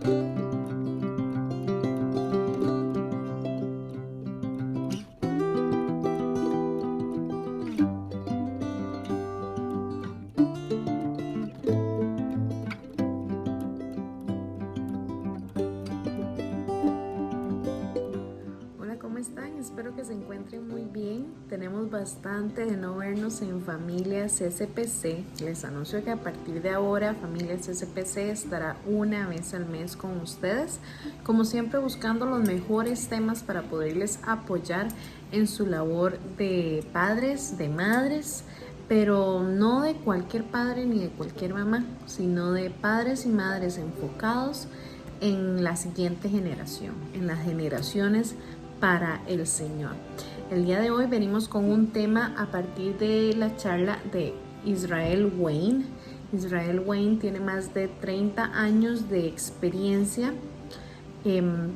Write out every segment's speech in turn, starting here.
Hola, ¿cómo están? Espero que se encuentren muy bien. Tenemos bastante de no vernos en Familias SPC. Les anuncio que a partir de ahora Familias SPC estará una vez al mes con ustedes, como siempre buscando los mejores temas para poderles apoyar en su labor de padres, de madres, pero no de cualquier padre ni de cualquier mamá, sino de padres y madres enfocados en la siguiente generación, en las generaciones para el Señor. El día de hoy venimos con un tema a partir de la charla de Israel Wayne. Israel Wayne tiene más de 30 años de experiencia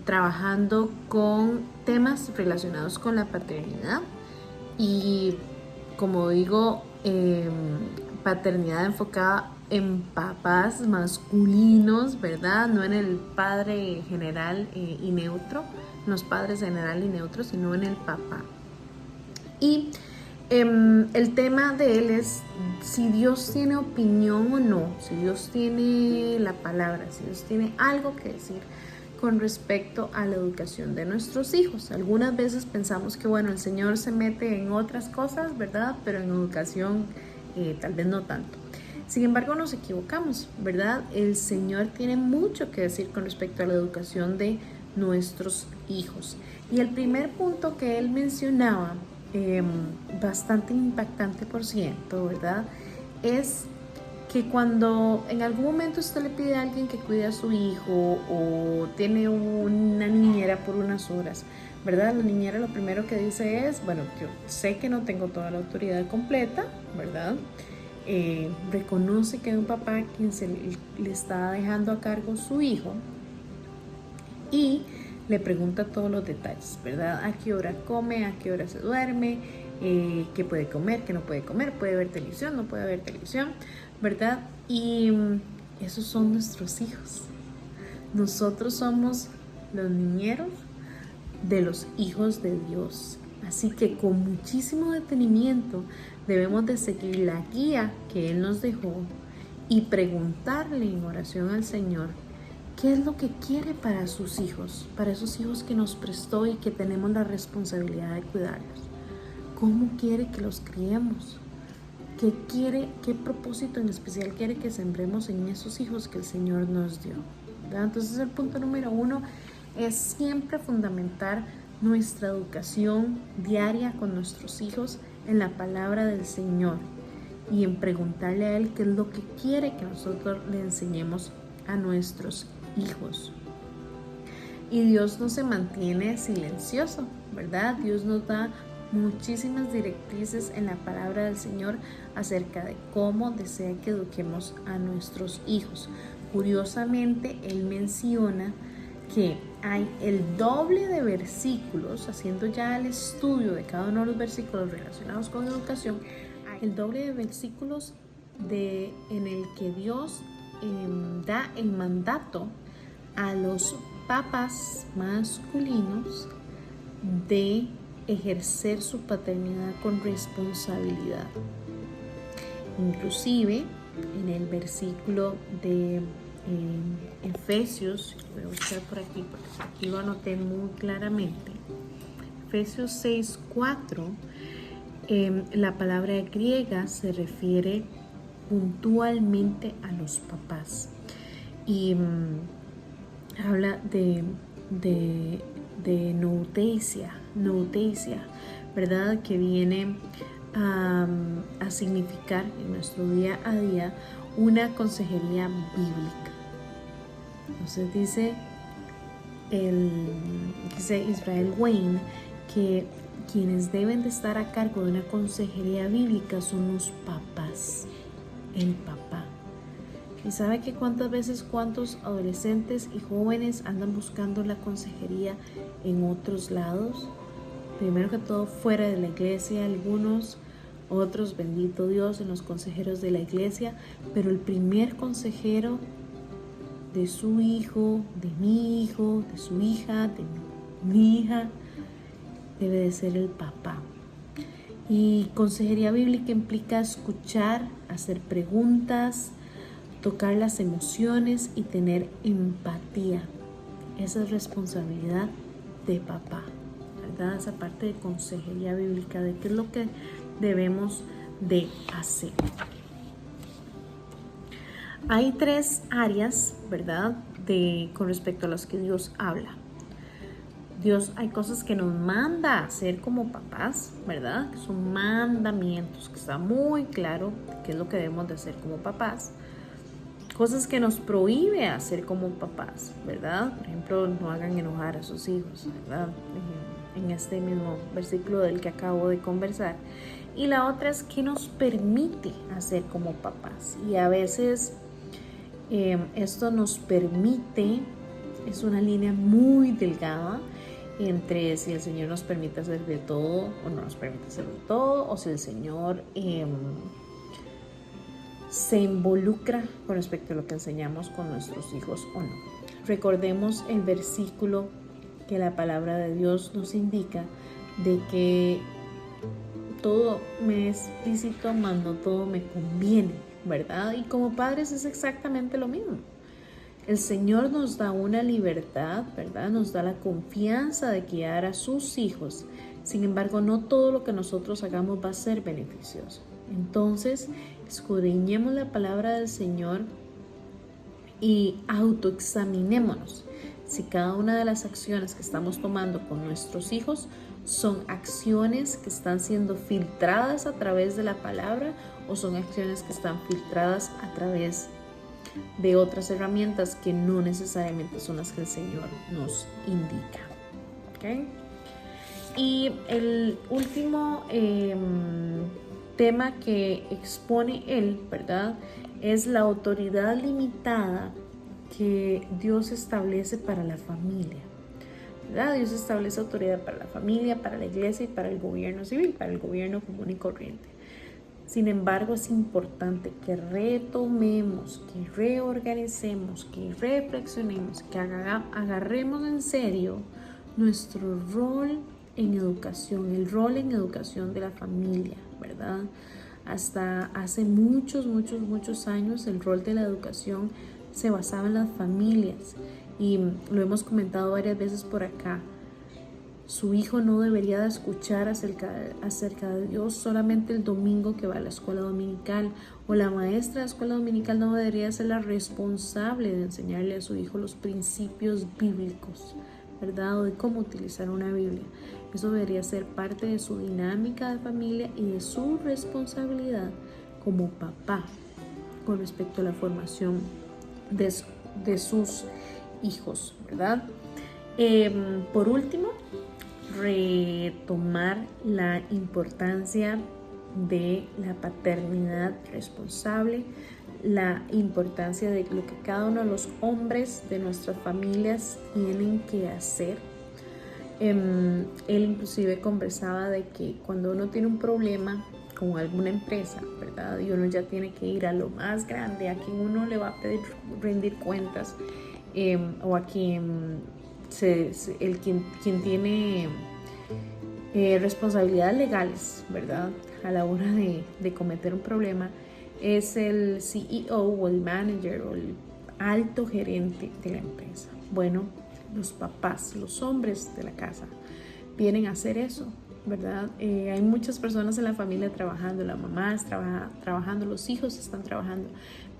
trabajando con temas relacionados con la paternidad y, como digo, paternidad enfocada en papás masculinos, ¿verdad? No en el padre general y neutro, los padres general y neutro, sino en el papá. Y el tema de él es si Dios tiene opinión o no, si Dios tiene la palabra, si Dios tiene algo que decir con respecto a la educación de nuestros hijos. Algunas veces pensamos que, bueno, el Señor se mete en otras cosas, ¿verdad? Pero en educación tal vez no tanto. Sin embargo, nos equivocamos, ¿verdad? El Señor tiene mucho que decir con respecto a la educación de nuestros hijos. Y el primer punto que él mencionaba, bastante impactante por cierto, ¿verdad? Es que cuando en algún momento usted le pide a alguien que cuide a su hijo o tiene una niñera por unas horas, ¿verdad? La niñera lo primero que dice es, bueno, yo sé que no tengo toda la autoridad completa, ¿verdad? Reconoce que hay un papá quien le está dejando a cargo su hijo y le pregunta todos los detalles, ¿verdad? A qué hora come, a qué hora se duerme, qué puede comer, qué no puede comer, puede ver televisión, no puede ver televisión, ¿verdad? Y esos son nuestros hijos. Nosotros somos los niñeros de los hijos de Dios. Así que con muchísimo detenimiento debemos de seguir la guía que Él nos dejó y preguntarle en oración al Señor qué es lo que quiere para sus hijos, para esos hijos que nos prestó y que tenemos la responsabilidad de cuidarlos. ¿Cómo quiere que los criemos? ¿Qué quiere, qué propósito en especial quiere que sembremos en esos hijos que el Señor nos dio? ¿Verdad? Entonces el punto número 1 es siempre fundamentar nuestra educación diaria con nuestros hijos en la palabra del Señor y en preguntarle a Él qué es lo que quiere que nosotros le enseñemos a nuestros hijos. Y Dios no se mantiene silencioso, ¿verdad? Dios nos da muchísimas directrices en la palabra del Señor acerca de cómo desea que eduquemos a nuestros hijos. Curiosamente, Él menciona que hay el doble de versículos, haciendo ya el estudio de cada uno de los versículos relacionados con educación, el doble de versículos en el que Dios da el mandato a los papás masculinos de ejercer su paternidad con responsabilidad. Inclusive en el versículo de Efesios, voy a buscar por aquí porque aquí lo anoté muy claramente, Efesios 6:4, la palabra griega se refiere puntualmente a los papás y habla de noutesia, ¿verdad? Que viene a significar en nuestro día a día una consejería bíblica. Entonces dice Israel Wayne que quienes deben de estar a cargo de una consejería bíblica son los papás, el papá. ¿Y sabe que cuántos adolescentes y jóvenes andan buscando la consejería en otros lados? Primero que todo fuera de la iglesia, algunos, otros, bendito Dios, en los consejeros de la iglesia, pero el primer consejero de su hijo, de mi hijo, de su hija, de mi hija, debe de ser el papá. Y consejería bíblica implica escuchar, hacer preguntas, tocar las emociones y tener empatía. Esa es responsabilidad de papá, ¿verdad? Esa parte de consejería bíblica, de qué es lo que debemos de hacer. Hay 3 áreas, ¿verdad? Con respecto a las que Dios habla. Dios, hay cosas que nos manda a hacer como papás, ¿verdad? Que son mandamientos, que está muy claro qué es lo que debemos de hacer como papás. Cosas que nos prohíbe hacer como papás, ¿verdad? Por ejemplo, no hagan enojar a sus hijos, ¿verdad? En este mismo versículo del que acabo de conversar. Y la otra es que nos permite hacer como papás. Y a veces esto nos permite, es una línea muy delgada entre si el Señor nos permite hacer de todo o no nos permite hacer de todo, o si el Señor se involucra con respecto a lo que enseñamos con nuestros hijos o no. Recordemos el versículo que la palabra de Dios nos indica de que todo me es lícito, mas no todo me conviene, ¿verdad? Y como padres es exactamente lo mismo. El Señor nos da una libertad, ¿verdad? Nos da la confianza de guiar a sus hijos. Sin embargo, no todo lo que nosotros hagamos va a ser beneficioso. Entonces, escudriñemos la palabra del Señor y autoexaminémonos si cada una de las acciones que estamos tomando con nuestros hijos son acciones que están siendo filtradas a través de la palabra o son acciones que están filtradas a través de otras herramientas que no necesariamente son las que el Señor nos indica. ¿Okay? Y el último tema que expone él, ¿verdad? Es la autoridad limitada que Dios establece para la familia, ¿verdad? Dios establece autoridad para la familia, para la iglesia y para el gobierno civil, para el gobierno común y corriente. Sin embargo, es importante que retomemos, que reorganicemos, que reflexionemos, que agarremos en serio nuestro rol en educación, el rol en educación de la familia, ¿verdad? Hasta hace muchos años el rol de la educación se basaba en las familias y lo hemos comentado varias veces por acá. Su hijo no debería de escuchar acerca de Dios solamente el domingo que va a la escuela dominical, o la maestra de escuela dominical no debería ser la responsable de enseñarle a su hijo los principios bíblicos, ¿verdad? O de cómo utilizar una Biblia. Eso debería ser parte de su dinámica de familia y de su responsabilidad como papá con respecto a la formación de sus hijos, ¿verdad? Por último, retomar la importancia de la paternidad responsable, la importancia de lo que cada uno de los hombres de nuestras familias tienen que hacer. Él inclusive conversaba de que cuando uno tiene un problema con alguna empresa, ¿verdad? Y uno ya tiene que ir a lo más grande, a quien uno le va a pedir rendir cuentas, o a quien tiene responsabilidades legales, ¿verdad? A la hora de cometer un problema, es el CEO o el manager o el alto gerente de la empresa. Bueno, los papás, los hombres de la casa vienen a hacer eso, ¿verdad? Hay muchas personas en la familia trabajando, la mamá está trabajando, los hijos están trabajando,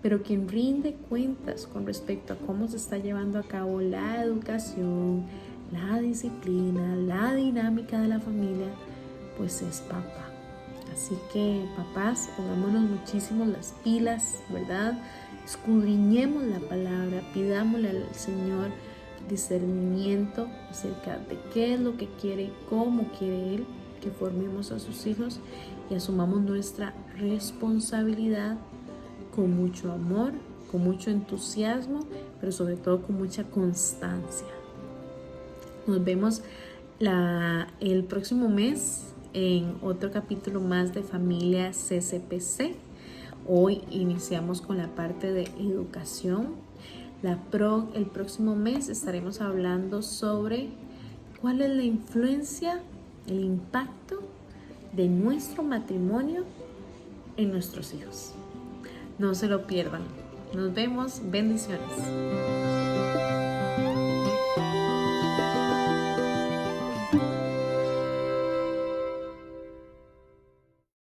pero quien rinde cuentas con respecto a cómo se está llevando a cabo la educación, la disciplina, la dinámica de la familia, pues es papá. Así que papás, pongámonos muchísimo las pilas, ¿verdad? Escudriñemos la palabra, pidámosle al Señor discernimiento acerca de qué es lo que quiere, cómo quiere Él que formemos a sus hijos y asumamos nuestra responsabilidad con mucho amor, con mucho entusiasmo, pero sobre todo con mucha constancia. Nos vemos el próximo mes en otro capítulo más de Familia CCPC. Hoy iniciamos con la parte de educación. El próximo mes estaremos hablando sobre cuál es la influencia, el impacto de nuestro matrimonio en nuestros hijos. No se lo pierdan. Nos vemos. Bendiciones.